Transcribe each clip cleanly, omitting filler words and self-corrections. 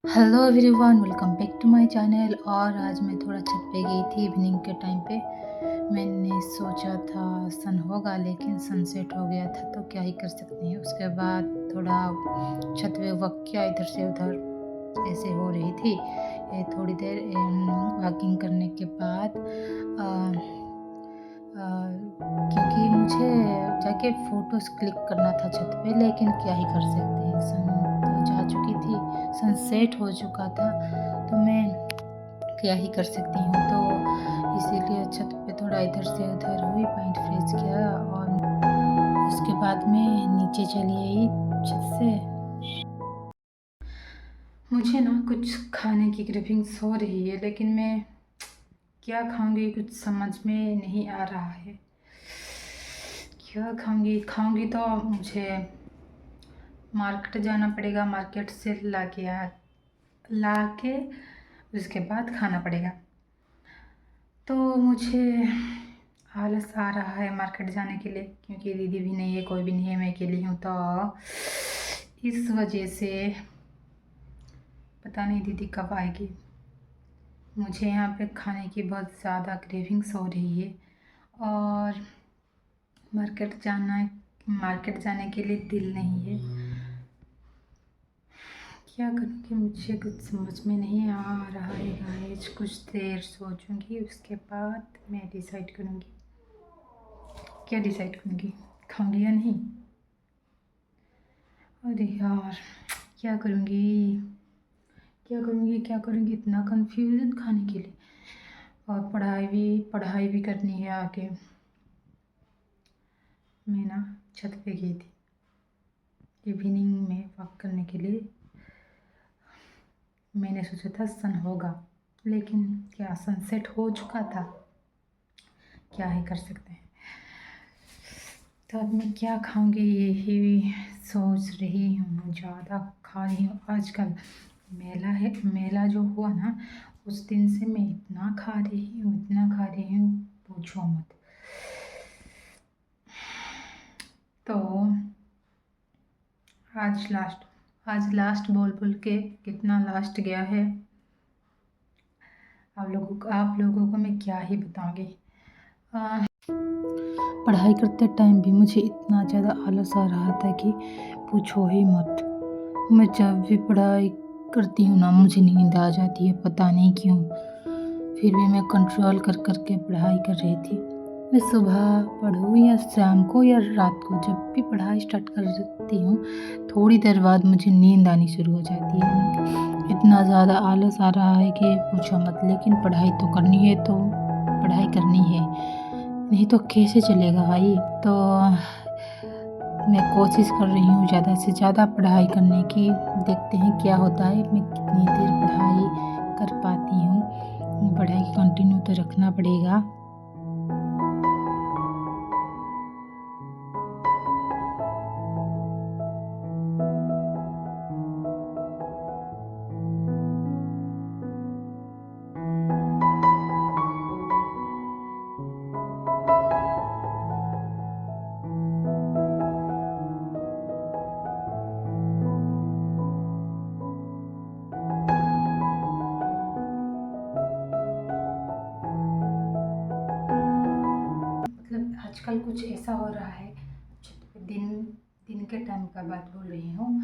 Hello everyone, welcome back to my channel. और आज मैं थोड़ा छत पे गई थी इवनिंग के टाइम पे। मैंने सोचा था सन होगा, लेकिन सनसेट हो गया था, तो क्या ही कर सकते हैं। उसके बाद थोड़ा छत पे वॉक किया, इधर से उधर ऐसे हो रही थी। ये थोड़ी देर वॉकिंग करने के बाद क्योंकि मुझे जाके फ़ोटोज़ क्लिक करना था छत पे, लेकिन क्या ही कर सकते हैं। सन तो जा चुकी थी, सनसेट हो चुका था, तो मैं क्या ही कर सकती हूँ। तो इसीलिए छत पे थोड़ा इधर से उधर हुई, माइंड फ्रेश किया, और उसके बाद में नीचे चली आई छत से। मुझे ना कुछ खाने की क्रेविंग्स हो रही है, लेकिन मैं क्या खाऊंगी कुछ समझ में नहीं आ रहा है। क्या खाऊंगी तो मुझे मार्केट जाना पड़ेगा, मार्केट से ला के उसके बाद खाना पड़ेगा। तो मुझे आलस आ रहा है मार्केट जाने के लिए, क्योंकि दीदी भी नहीं है, कोई भी नहीं है, मैं अकेली हूँ। तो इस वजह से पता नहीं दीदी कब आएगी। मुझे यहाँ पे खाने की बहुत ज़्यादा क्रेविंग्स हो रही है, और मार्केट जाने के लिए दिल नहीं है। क्या करूँगी मुझे कुछ समझ में नहीं आ रहा है गाइस। कुछ देर सोचूंगी, उसके बाद मैं डिसाइड करूँगी। क्या डिसाइड करूँगी, खाऊंगी या नहीं। अरे यार, क्या करूँगी क्या करूँगी, इतना कंफ्यूजन खाने के लिए। और पढ़ाई भी करनी है आगे। मैं ना छत पे गई थी इवनिंग में वॉक करने के लिए। मैंने सोचा था सन होगा, लेकिन क्या सनसेट हो चुका था। क्या ही कर सकते हैं। तो अब मैं क्या खाऊंगी यही सोच रही हूँ। ज़्यादा खा रही हूँ आजकल। मेला जो हुआ ना, उस दिन से मैं इतना खा रही हूँ, पूछो मत। तो आज लास्ट बोल बोल के कितना लास्ट गया है। आप लोगों को मैं क्या ही बताऊंगी। पढ़ाई करते टाइम भी मुझे इतना ज़्यादा आलस आ रहा था कि पूछो ही मत। मैं जब भी पढ़ाई करती हूँ ना, मुझे नींद आ जाती है, पता नहीं क्यों। फिर भी मैं कंट्रोल कर के पढ़ाई कर रही थी। मैं सुबह पढ़ूँ या शाम को या रात को, जब भी पढ़ाई स्टार्ट करती हूँ, थोड़ी देर बाद मुझे नींद आनी शुरू हो जाती है। इतना ज़्यादा आलस आ रहा है कि पूछो मत। लेकिन पढ़ाई तो करनी है, तो पढ़ाई करनी है, नहीं तो कैसे चलेगा भाई। तो मैं कोशिश कर रही हूँ ज़्यादा से ज़्यादा पढ़ाई करने की। देखते हैं क्या होता है, मैं कितनी देर पढ़ाई कर पाती हूँ। पढ़ाई कंटिन्यू तो रखना पड़ेगा। मतलब आजकल कुछ ऐसा हो रहा है, छत पे दिन के टाइम का बात बोल रही हूँ।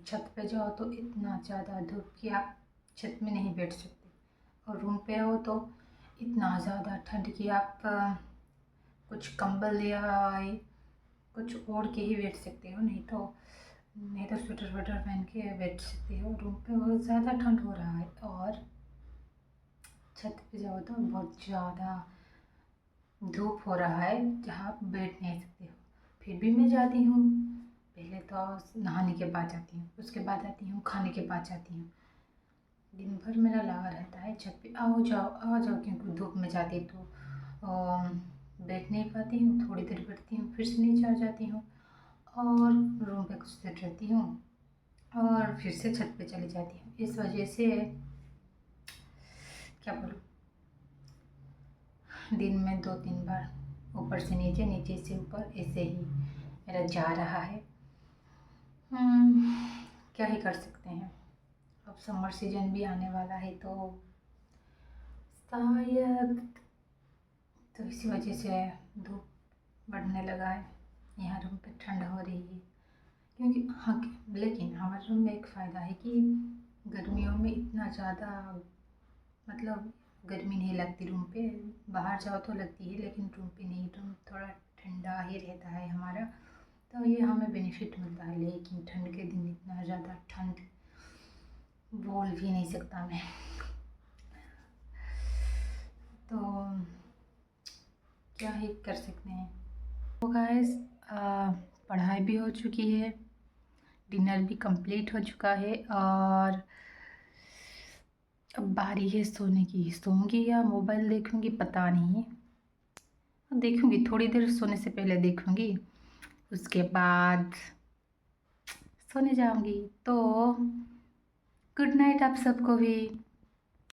छत पे जाओ तो इतना ज़्यादा धूप कि आप छत में नहीं बैठ सकते, और रूम पे हो तो इतना ज़्यादा ठंड कि आप कुछ कंबल या कुछ ओढ़ के ही बैठ सकते हो, नहीं तो स्वेटर वेटर पहन के बैठ सकते हो। रूम पे बहुत ज़्यादा ठंड हो रहा है, और छत पे जाओ तो बहुत ज़्यादा धूप हो रहा है, जहाँ आप बैठ नहीं सकते हो। फिर भी मैं जाती हूँ। पहले तो नहाने के बाद जाती हूँ, उसके बाद आती हूँ, खाने के बाद जाती हूँ। दिन भर मेरा लगा रहता है छत पे आओ जाओ, क्योंकि धूप में जाती तो बैठ नहीं पाती हूँ। थोड़ी देर बैठती हूँ, फिर से नीचे आ जाती हूँ, और रूम पे कुछ देर रहती हूँ, और फिर से छत पे चली जाती हूँ। इस वजह से क्या बोलूँ, दिन में 2-3 बार ऊपर से नीचे, नीचे से ऊपर, ऐसे ही मेरा जा रहा है। क्या ही कर सकते हैं। अब समर सीजन भी आने वाला है तो शायद तो इसी वजह से धूप बढ़ने लगा है। यहाँ रूम पे ठंड हो रही है क्योंकि हाँ, लेकिन हमारे रूम में एक फ़ायदा है कि गर्मियों में इतना ज़्यादा मतलब गर्मी नहीं लगती रूम पे। बाहर जाओ तो लगती है लेकिन रूम पे नहीं, रूम थोड़ा ठंडा ही रहता है हमारा, तो ये हमें बेनिफिट मिलता है। लेकिन ठंड के दिन इतना ज़्यादा ठंड बोल भी नहीं सकता मैं। तो क्या ही कर सकते हैं। तो गाइस पढ़ाई भी हो चुकी है, डिनर भी कंप्लीट हो चुका है और अब बारी है सोने की। सोऊंगी या मोबाइल देखूंगी पता नहीं, देखूंगी थोड़ी देर सोने से पहले देखूंगी, उसके बाद सोने जाऊंगी। तो गुड नाइट आप सबको भी।